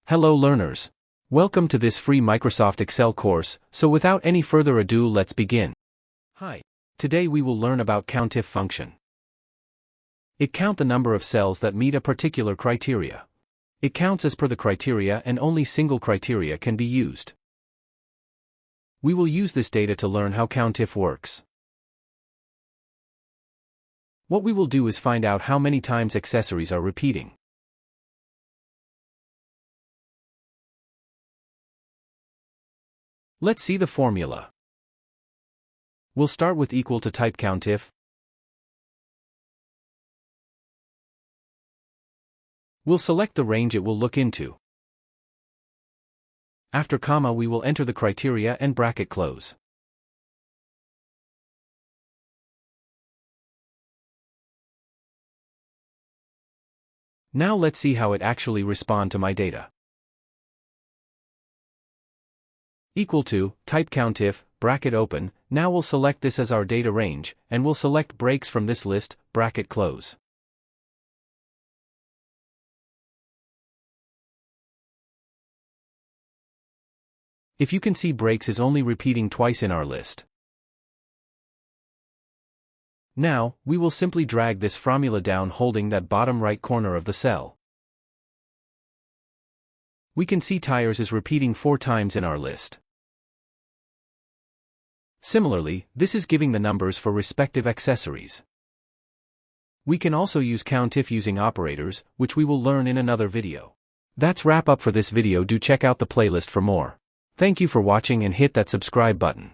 Hello learners. Welcome to this free Microsoft Excel course, so without any further ado let's begin. Hi. Today we will learn about COUNTIF function. It counts the number of cells that meet a particular criteria. It counts as per the criteria and only single criteria can be used. We will use this data to learn how COUNTIF works. What we will do is find out how many times accessories are repeating. Let's see the formula. We'll start with equal to type COUNTIF. We'll select the range it will look into. After comma we will enter the criteria and bracket close. Now let's see how it actually responds to my data. Equal to, type COUNTIF, bracket open, now we'll select this as our data range, and we'll select breaks from this list, bracket close. If you can see breaks is only repeating twice in our list. Now, we will simply drag this formula down holding that bottom right corner of the cell. We can see tires is repeating 4 times in our list. Similarly, this is giving the numbers for respective accessories. We can also use COUNTIF using operators, which we will learn in another video. That's wrap up for this video. Do check out the playlist for more. Thank you for watching and hit that subscribe button.